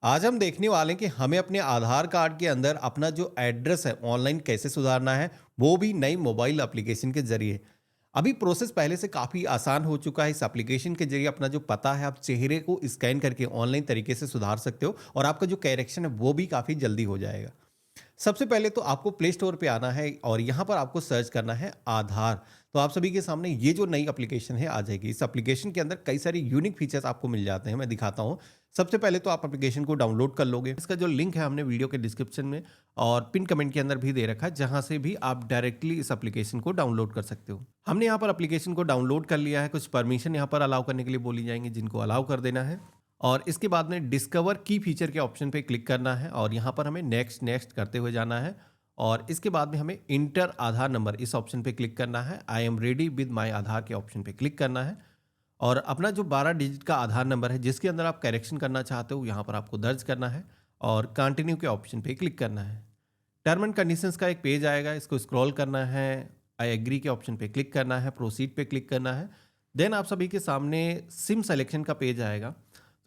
आज हम देखने वाले हैं कि हमें अपने आधार कार्ड के अंदर अपना जो एड्रेस है ऑनलाइन कैसे सुधारना है, वो भी नई मोबाइल एप्लीकेशन के ज़रिए। अभी प्रोसेस पहले से काफ़ी आसान हो चुका है। इस एप्लीकेशन के ज़रिए अपना जो पता है आप चेहरे को स्कैन करके ऑनलाइन तरीके से सुधार सकते हो और आपका जो करेक्शन है वो भी काफ़ी जल्दी हो जाएगा। सबसे पहले तो आपको प्ले स्टोर पे आना है और यहाँ पर आपको सर्च करना है आधार। तो आप सभी के सामने ये जो नई एप्लीकेशन है आ जाएगी। इस एप्लीकेशन के अंदर कई सारे यूनिक फीचर्स आपको मिल जाते हैं, मैं दिखाता हूँ। सबसे पहले तो आप एप्लीकेशन को डाउनलोड कर लोगे। इसका जो लिंक है हमने वीडियो के डिस्क्रिप्शन में और पिन कमेंट के अंदर भी दे रखा है, जहाँ से भी आप डायरेक्टली इस एप्लीकेशन को डाउनलोड कर सकते हो। हमने यहाँ पर एप्लीकेशन को डाउनलोड कर लिया है। कुछ परमिशन यहाँ पर अलाउ करने के लिए बोली जाएंगी, जिनको अलाउ कर देना है। और इसके बाद में डिस्कवर की फीचर के ऑप्शन पे क्लिक करना है और यहाँ पर हमें नेक्स्ट नेक्स्ट करते हुए जाना है। और इसके बाद में हमें इंटर आधार नंबर इस ऑप्शन पे क्लिक करना है। I am ready with my Aadhaar के ऑप्शन पे क्लिक करना है और अपना जो 12 डिजिट का आधार नंबर है जिसके अंदर आप करेक्शन करना चाहते हो यहाँ पर आपको दर्ज करना है और कंटिन्यू के ऑप्शन पे क्लिक करना है। टर्म एंड कंडीशंस का एक पेज आएगा, इसको स्क्रॉल करना है। आई एग्री के ऑप्शन पे क्लिक करना है, प्रोसीड पे क्लिक करना है। देन आप सभी के सामने सिम सेलेक्शन का पेज आएगा।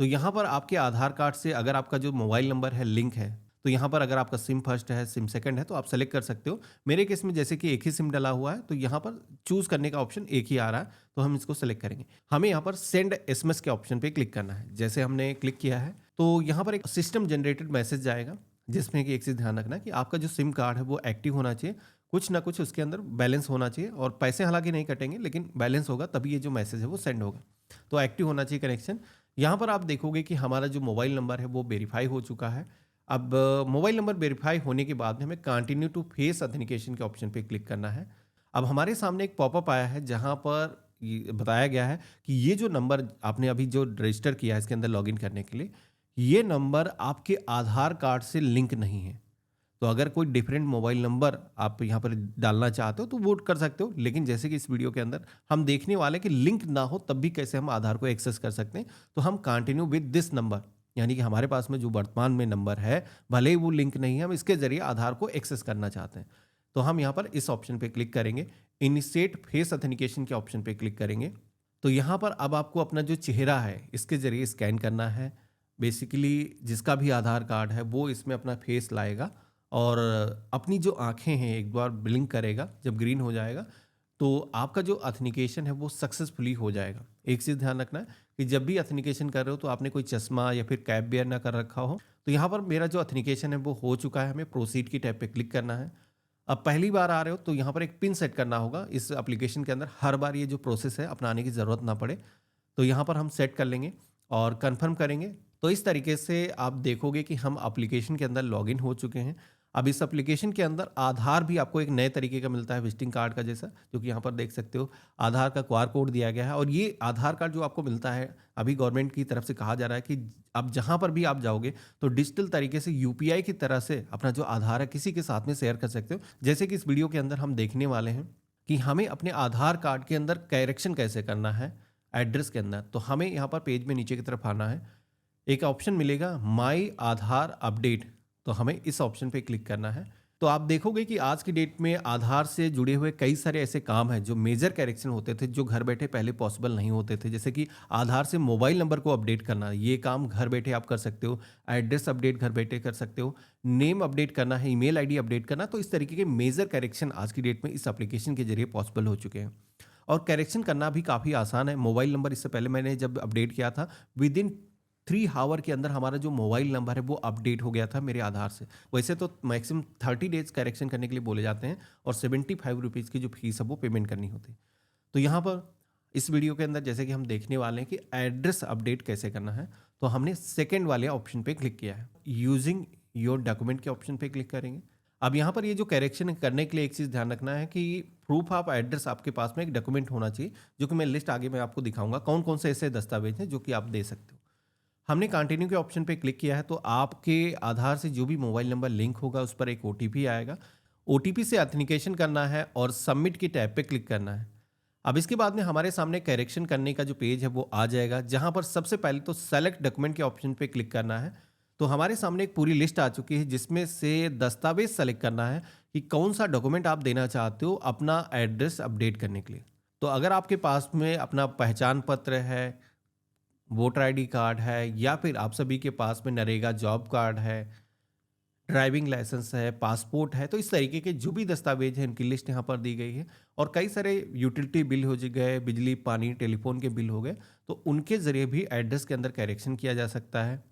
तो यहाँ पर आपके आधार कार्ड से अगर आपका जो मोबाइल नंबर है लिंक है, तो यहाँ पर अगर आपका सिम फर्स्ट है, सिम सेकंड है, तो आप सेलेक्ट कर सकते हो। मेरे केस में जैसे कि एक ही सिम डला हुआ है, तो यहाँ पर चूज करने का ऑप्शन एक ही आ रहा है, तो हम इसको सेलेक्ट करेंगे। हमें यहाँ पर सेंड एसएमएस के ऑप्शन पे क्लिक करना है। जैसे हमने क्लिक किया है तो यहाँ पर एक सिस्टम जनरेटेड मैसेज जाएगा, जिसमें कि एक चीज़ ध्यान रखना कि आपका जो सिम कार्ड है वो एक्टिव होना चाहिए। कुछ ना कुछ उसके अंदर बैलेंस होना चाहिए और पैसे हालांकि नहीं कटेंगे, लेकिन बैलेंस होगा तभी ये जो मैसेज है वो सेंड होगा। तो एक्टिव होना चाहिए कनेक्शन। यहाँ पर आप देखोगे कि हमारा जो मोबाइल नंबर है वो वेरीफाई हो चुका है। अब मोबाइल नंबर वेरीफाई होने के बाद में हमें कंटिन्यू टू फेस ऑथेंटिकेशन के ऑप्शन पे क्लिक करना है। अब हमारे सामने एक पॉपअप आया है जहाँ पर ये बताया गया है कि ये जो नंबर आपने अभी जो रजिस्टर किया है इसके अंदर लॉगिन करने के लिए, ये नंबर आपके आधार कार्ड से लिंक नहीं है। तो अगर कोई डिफरेंट मोबाइल नंबर आप यहाँ पर डालना चाहते हो तो वो कर सकते हो, लेकिन जैसे कि इस वीडियो के अंदर हम देखने वाले कि लिंक ना हो तब भी कैसे हम आधार को एक्सेस कर सकते हैं। तो हम कंटिन्यू विद दिस नंबर, यानी कि हमारे पास में जो वर्तमान में नंबर है भले ही वो लिंक नहीं है, हम इसके जरिए आधार को एक्सेस करना चाहते हैं। तो हम यहाँ पर इस ऑप्शन पे क्लिक करेंगे, इनिशिएट फेस ऑथेंटिकेशन के ऑप्शन पे क्लिक करेंगे। तो यहाँ पर अब आपको अपना जो चेहरा है इसके जरिए स्कैन करना है। बेसिकली जिसका भी आधार कार्ड है वो इसमें अपना फेस लाएगा और अपनी जो आंखें हैं एक बार ब्लिंक करेगा। जब ग्रीन हो जाएगा तो आपका जो ऑथेंटिकेशन है वो सक्सेसफुली हो जाएगा। एक चीज़ ध्यान रखना है कि जब भी ऑथेंटिकेशन कर रहे हो तो आपने कोई चश्मा या फिर कैप वेयर ना कर रखा हो। तो यहाँ पर मेरा जो ऑथेंटिकेशन है वो हो चुका है। हमें प्रोसीड की टैब पे क्लिक करना है। अब पहली बार आ रहे हो तो यहाँ पर एक पिन सेट करना होगा इस एप्लीकेशन के अंदर, हर बार ये जो प्रोसेस है अपनाने की ज़रूरत ना पड़े। तो यहाँ पर हम सेट कर लेंगे और कंफर्म करेंगे। तो इस तरीके से आप देखोगे कि हम एप्लीकेशन के अंदर लॉगिन हो चुके हैं। अब इस एप्लीकेशन के अंदर आधार भी आपको एक नए तरीके का मिलता है, विजिटिंग कार्ड का जैसा, जो कि यहाँ पर देख सकते हो आधार का क्यूआर कोड दिया गया है। और ये आधार कार्ड जो आपको मिलता है, अभी गवर्नमेंट की तरफ से कहा जा रहा है कि अब जहाँ पर भी आप जाओगे तो डिजिटल तरीके से यूपीआई की तरह से अपना जो आधार है किसी के साथ में शेयर कर सकते हो। जैसे कि इस वीडियो के अंदर हम देखने वाले हैं कि हमें अपने आधार कार्ड के अंदर करेक्शन कैसे करना है एड्रेस के अंदर। तो हमें यहाँ पर पेज में नीचे की तरफ आना है, एक ऑप्शन मिलेगा माई आधार अपडेट, तो हमें इस ऑप्शन पे क्लिक करना है। तो आप देखोगे कि आज की डेट में आधार से जुड़े हुए कई सारे ऐसे काम हैं जो मेजर करेक्शन होते थे, जो घर बैठे पहले पॉसिबल नहीं होते थे। जैसे कि आधार से मोबाइल नंबर को अपडेट करना, ये काम घर बैठे आप कर सकते हो। एड्रेस अपडेट घर बैठे कर सकते हो। नेम अपडेट करना है, ईमेल आईडी अपडेट करना। तो इस तरीके के मेजर करेक्शन आज की डेट में इस एप्लीकेशन के जरिए पॉसिबल हो चुके हैं। और करेक्शन करना भी काफ़ी आसान है। मोबाइल नंबर इससे पहले मैंने जब अपडेट किया था, विद इन 3 आवर के अंदर हमारा जो मोबाइल नंबर है वो अपडेट हो गया था मेरे आधार से। वैसे तो मैक्सिमम 30 डेज करेक्शन करने के लिए बोले जाते हैं और 75 रुपीज़ की जो फीस है वो पेमेंट करनी होती है। तो यहाँ पर इस वीडियो के अंदर जैसे कि हम देखने वाले हैं कि एड्रेस अपडेट कैसे करना है, तो हमने सेकेंड वाले ऑप्शन पे क्लिक किया है। यूजिंग योर डॉक्यूमेंट के ऑप्शन पे क्लिक करेंगे। अब यहाँ पर ये जो करेक्शन करने के लिए एक चीज़ ध्यान रखना है कि प्रूफ ऑफ एड्रेस आपके पास में एक डॉक्यूमेंट होना चाहिए, जो कि मैं लिस्ट आगे मैं आपको दिखाऊंगा कौन कौन से ऐसे दस्तावेज हैं जो कि आप दे सकते हो। हमने कंटिन्यू के ऑप्शन पे क्लिक किया है तो आपके आधार से जो भी मोबाइल नंबर लिंक होगा उस पर एक ओटीपी आएगा। ओटीपी से ऑथेंटिकेशन करना है और सबमिट की टैब पे क्लिक करना है। अब इसके बाद में हमारे सामने करेक्शन करने का जो पेज है वो आ जाएगा, जहां पर सबसे पहले तो सेलेक्ट डॉक्यूमेंट के ऑप्शन पे क्लिक करना है। तो हमारे सामने एक पूरी लिस्ट आ चुकी है जिसमें से दस्तावेज सेलेक्ट करना है कि कौन सा डॉक्यूमेंट आप देना चाहते हो अपना एड्रेस अपडेट करने के लिए। तो अगर आपके पास में अपना पहचान पत्र है, वोटर आईडी कार्ड है, या फिर आप सभी के पास में नरेगा जॉब कार्ड है, ड्राइविंग लाइसेंस है, पासपोर्ट है, तो इस तरीके के जो भी दस्तावेज हैं इनकी लिस्ट यहाँ पर दी गई है। और कई सारे यूटिलिटी बिल हो गए, बिजली, पानी, टेलीफोन के बिल हो गए, तो उनके ज़रिए भी एड्रेस के अंदर करेक्शन किया जा सकता है।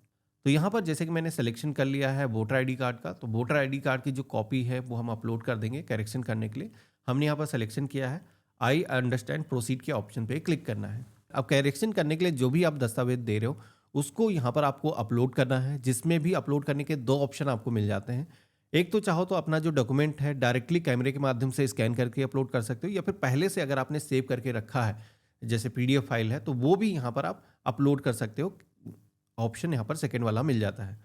तो यहाँ पर जैसे कि मैंने सिलेक्शन कर लिया है वोटर आईडी कार्ड का, तो वोटर आईडी कार्ड की जो कॉपी है वो हम अपलोड कर देंगे करेक्शन करने के लिए। हमने यहाँ पर सिलेक्शन किया है, आई अंडरस्टैंड प्रोसीड के ऑप्शन पे क्लिक करना है। अब करेक्शन करने के लिए जो भी आप दस्तावेज दे रहे हो उसको यहाँ पर आपको अपलोड करना है, जिसमें भी अपलोड करने के दो ऑप्शन आपको मिल जाते हैं। एक तो चाहो तो अपना जो डॉक्यूमेंट है डायरेक्टली कैमरे के माध्यम से स्कैन करके अपलोड कर सकते हो, या फिर पहले से अगर आपने सेव करके रखा है जैसे पीडीएफ फाइल है तो वो भी यहाँ पर आप अपलोड कर सकते हो। ऑप्शन यहाँ पर सेकेंड वाला मिल जाता है।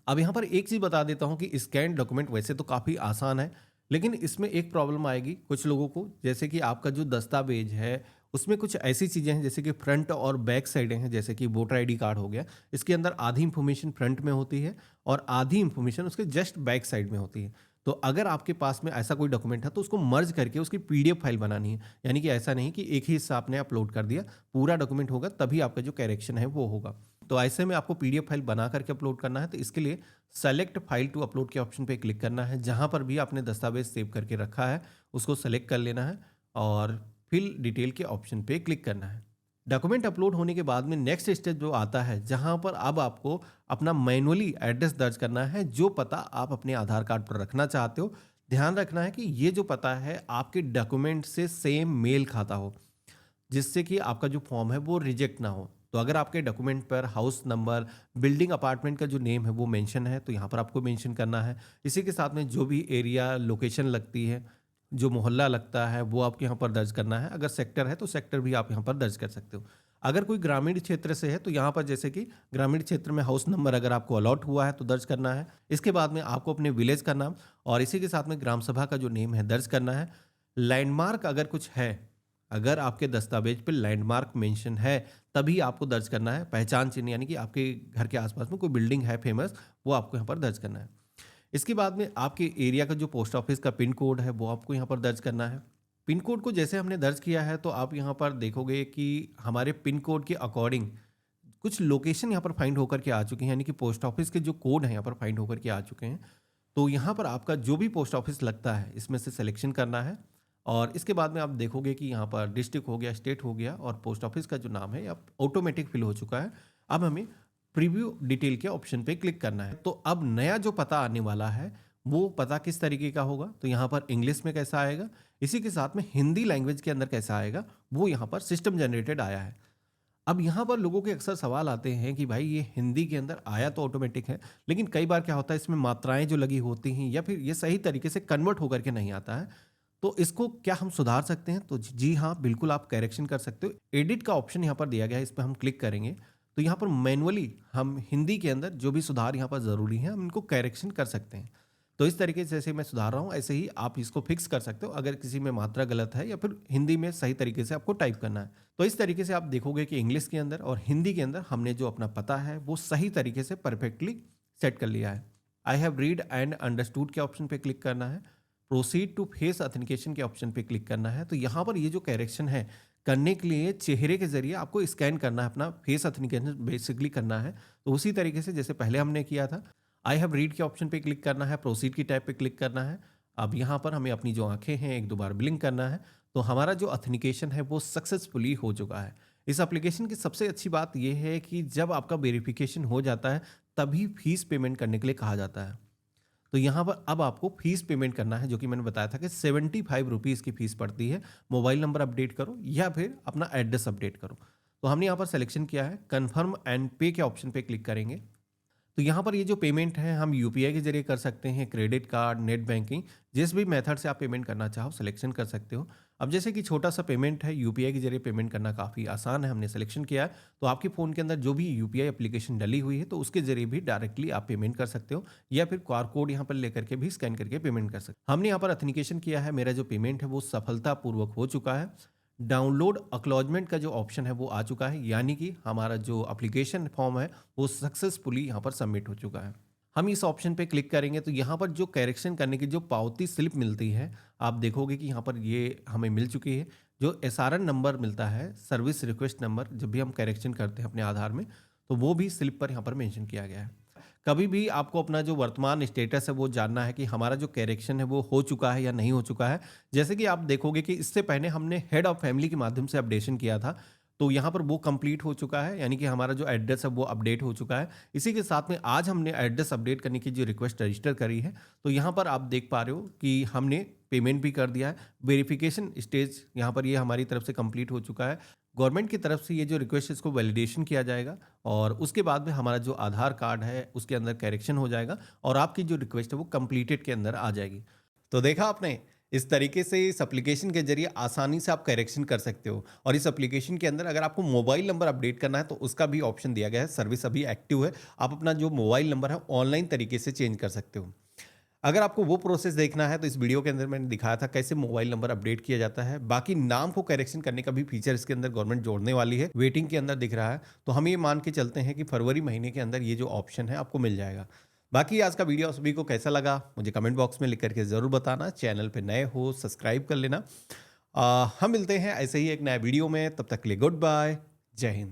अब यहाँ पर एक चीज़ बता देता हूँ कि स्कैन डॉक्यूमेंट वैसे तो काफ़ी आसान है, लेकिन इसमें एक प्रॉब्लम आएगी कुछ लोगों को, जैसे कि आपका जो दस्तावेज है उसमें कुछ ऐसी चीज़ें हैं जैसे कि फ्रंट और बैक साइडें हैं, जैसे कि वोटर आईडी कार्ड हो गया, इसके अंदर आधी इंफॉर्मेशन फ्रंट में होती है और आधी इंफॉर्मेशन उसके जस्ट बैक साइड में होती है। तो अगर आपके पास में ऐसा कोई डॉक्यूमेंट है तो उसको मर्ज करके उसकी पीडीएफ फाइल बनानी है, यानी कि ऐसा नहीं कि एक ही हिस्सा आपने अपलोड कर दिया, पूरा डॉक्यूमेंट होगा तभी आपका जो करेक्शन है वो होगा। तो ऐसे में आपको पीडीएफ फाइल बना करके अपलोड करना है, तो इसके लिए सेलेक्ट फाइल टू अपलोड के ऑप्शन पे क्लिक करना है। जहां पर भी आपने दस्तावेज सेव करके रखा है उसको सेलेक्ट कर लेना है और फिल डिटेल के ऑप्शन पे क्लिक करना है। डॉक्यूमेंट अपलोड होने के बाद में नेक्स्ट स्टेप जो आता है, जहां पर अब आपको अपना मैनुअली एड्रेस दर्ज करना है, जो पता आप अपने आधार कार्ड पर रखना चाहते हो। ध्यान रखना है कि ये जो पता है आपके डॉक्यूमेंट से सेम मेल खाता हो, जिससे कि आपका जो फॉर्म है वो रिजेक्ट ना हो। तो अगर आपके डॉक्यूमेंट पर हाउस नंबर, बिल्डिंग, अपार्टमेंट का जो नेम है वो मेंशन है तो यहाँ पर आपको मेंशन करना है। इसी के साथ में जो भी एरिया लोकेशन लगती है, जो मोहल्ला लगता है वो आपको यहाँ पर दर्ज करना है। अगर सेक्टर है तो सेक्टर भी आप यहाँ पर दर्ज कर सकते हो। अगर कोई ग्रामीण क्षेत्र से है तो यहाँ पर जैसे कि ग्रामीण क्षेत्र में हाउस नंबर अगर आपको अलॉट हुआ है तो दर्ज करना है। इसके बाद में आपको अपने विलेज का नाम और इसी के साथ में ग्राम सभा का जो नेम है दर्ज करना है। लैंडमार्क अगर कुछ है, अगर आपके दस्तावेज पे लैंडमार्क मेंशन है तभी आपको दर्ज करना है। पहचान चिन्ह यानी कि आपके घर के आसपास में कोई बिल्डिंग है फेमस, वो आपको यहाँ पर दर्ज करना है। इसके बाद में आपके एरिया का जो पोस्ट ऑफिस का पिन कोड है वो आपको यहाँ पर दर्ज करना है। पिन कोड को जैसे हमने दर्ज किया है तो आप यहाँ पर देखोगे कि हमारे पिन कोड के अकॉर्डिंग कुछ लोकेशन यहाँ पर फाइंड होकर के आ चुके हैं, यानी कि पोस्ट ऑफिस के जो कोड हैं यहाँ पर फाइंड होकर के आ चुके हैं। तो यहाँ पर आपका जो भी पोस्ट ऑफिस लगता है इसमें से सिलेक्शन करना है और इसके बाद में आप देखोगे कि यहाँ पर डिस्ट्रिक्ट हो गया, स्टेट हो गया और पोस्ट ऑफिस का जो नाम है अब ऑटोमेटिक फिल हो चुका है। अब हमें प्रीव्यू डिटेल के ऑप्शन पे क्लिक करना है। तो अब नया जो पता आने वाला है वो पता किस तरीके का होगा, तो यहाँ पर इंग्लिश में कैसा आएगा, इसी के साथ में हिंदी लैंग्वेज के अंदर कैसा आएगा, वो यहाँ पर सिस्टम जनरेटेड आया है। अब यहाँ पर लोगों के अक्सर सवाल आते हैं कि भाई ये हिंदी के अंदर आया तो ऑटोमेटिक है, लेकिन कई बार क्या होता है इसमें मात्राएं जो लगी होती हैं या फिर ये सही तरीके से कन्वर्ट होकर के नहीं आता है। तो इसको क्या हम सुधार सकते हैं? तो जी हाँ, बिल्कुल आप करेक्शन कर सकते हो। एडिट का ऑप्शन यहाँ पर दिया गया है, इस पर हम क्लिक करेंगे तो यहाँ पर मैनुअली हम हिंदी के अंदर जो भी सुधार यहाँ पर ज़रूरी है हम इनको करेक्शन कर सकते हैं। तो इस तरीके से जैसे मैं सुधार रहा हूँ ऐसे ही आप इसको फिक्स कर सकते हो, अगर किसी में मात्रा गलत है या फिर हिंदी में सही तरीके से आपको टाइप करना है। तो इस तरीके से आप देखोगे कि इंग्लिश के अंदर और हिंदी के अंदर हमने जो अपना पता है वो सही तरीके से परफेक्टली सेट कर लिया है। I have read and understood के ऑप्शन पे क्लिक करना है। प्रोसीड टू फेस ऑथेंटिकेशन के ऑप्शन पे क्लिक करना है। तो यहाँ पर ये जो करेक्शन है करने के लिए चेहरे के जरिए आपको स्कैन करना है, अपना फेस ऑथेंटिकेशन बेसिकली करना है। तो उसी तरीके से जैसे पहले हमने किया था, आई हैव रीड के ऑप्शन पे क्लिक करना है, प्रोसीड की टैब पे क्लिक करना है। अब यहाँ पर हमें अपनी जो आंखें हैं एक दो बार ब्लिंक करना है। तो हमारा जो ऑथेंटिकेशन है वो सक्सेसफुली हो चुका है। इस एप्लीकेशन की सबसे अच्छी बात यह है कि जब आपका वेरिफिकेशन हो जाता है तभी फीस पेमेंट करने के लिए कहा जाता है। तो यहाँ पर अब आपको फीस पेमेंट करना है, जो कि मैंने बताया था कि 75 रुपीज़ की फीस पड़ती है। मोबाइल नंबर अपडेट करो या फिर अपना एड्रेस अपडेट करो। तो हमने यहाँ पर सिलेक्शन किया है, कन्फर्म एंड पे के ऑप्शन पे क्लिक करेंगे। तो यहाँ पर ये जो पेमेंट है हम यूपीआई के जरिए कर सकते हैं, क्रेडिट कार्ड, नेट बैंकिंग, जिस भी मेथड से आप पेमेंट करना चाहो सिलेक्शन कर सकते हो। अब जैसे कि छोटा सा पेमेंट है, यूपीआई के जरिए पेमेंट करना काफ़ी आसान है, हमने सिलेक्शन किया है। तो आपके फ़ोन के अंदर जो भी यूपीआई एप्लीकेशन डली हुई है तो उसके जरिए भी डायरेक्टली आप पेमेंट कर सकते हो, या फिर क्यूआर कोड यहाँ पर लेकर के भी स्कैन करके पेमेंट कर सकते हो। हमने यहाँ पर ऑथेंटिकेशन किया है, मेरा जो पेमेंट है वो सफलतापूर्वक हो चुका है। डाउनलोड अक्नॉलेजमेंट का जो ऑप्शन है वो आ चुका है, यानी कि हमारा जो एप्लीकेशन फॉर्म है वो सक्सेसफुली यहाँ पर सबमिट हो चुका है। हम इस ऑप्शन पे क्लिक करेंगे तो यहाँ पर जो करेक्शन करने की जो पावती स्लिप मिलती है, आप देखोगे कि यहाँ पर ये हमें मिल चुकी है। जो एसआरएन नंबर मिलता है, सर्विस रिक्वेस्ट नंबर, जब भी हम करेक्शन करते हैं अपने आधार में, तो वो भी स्लिप पर यहाँ पर मेंशन किया गया है। कभी भी आपको अपना जो वर्तमान स्टेटस है वो जानना है कि हमारा जो करेक्शन है वो हो चुका है या नहीं हो चुका है। जैसे कि आप देखोगे कि इससे पहले हमने हेड ऑफ फैमिली के माध्यम से अपडेशन किया था, तो यहाँ पर वो कंप्लीट हो चुका है, यानी कि हमारा जो एड्रेस है वो अपडेट हो चुका है। इसी के साथ में आज हमने एड्रेस अपडेट करने की जो रिक्वेस्ट रजिस्टर करी है, तो यहाँ पर आप देख पा रहे हो कि हमने पेमेंट भी कर दिया है। वेरिफिकेशन स्टेज यहाँ पर ये हमारी तरफ से कंप्लीट हो चुका है। गवर्नमेंट की तरफ से ये जो रिक्वेस्ट है इसको वैलिडेशन किया जाएगा और उसके बाद में हमारा जो आधार कार्ड है उसके अंदर करेक्शन हो जाएगा और आपकी जो रिक्वेस्ट है वो कंप्लीटेड के अंदर आ जाएगी। तो देखा आपने, इस तरीके से इस एप्लीकेशन के जरिए आसानी से आप करेक्शन कर सकते हो। और इस एप्लीकेशन के अंदर अगर आपको मोबाइल नंबर अपडेट करना है तो उसका भी ऑप्शन दिया गया है। सर्विस अभी एक्टिव है, आप अपना जो मोबाइल नंबर है ऑनलाइन तरीके से चेंज कर सकते हो। अगर आपको वो प्रोसेस देखना है तो इस वीडियो के अंदर मैंने दिखाया था कैसे मोबाइल नंबर अपडेट किया जाता है। बाकी नाम को करेक्शन करने का भी फीचर इसके अंदर गवर्नमेंट जोड़ने वाली है, वेटिंग के अंदर दिख रहा है। तो हम ये मान के चलते हैं कि फरवरी महीने के अंदर ये जो ऑप्शन है आपको मिल जाएगा। बाकी आज का वीडियो सभी को कैसा लगा मुझे कमेंट बॉक्स में लिख करके ज़रूर बताना। चैनल पे नए हो सब्सक्राइब कर लेना। हम मिलते हैं ऐसे ही एक नया वीडियो में, तब तक के लिए गुड बाय, जय हिंद।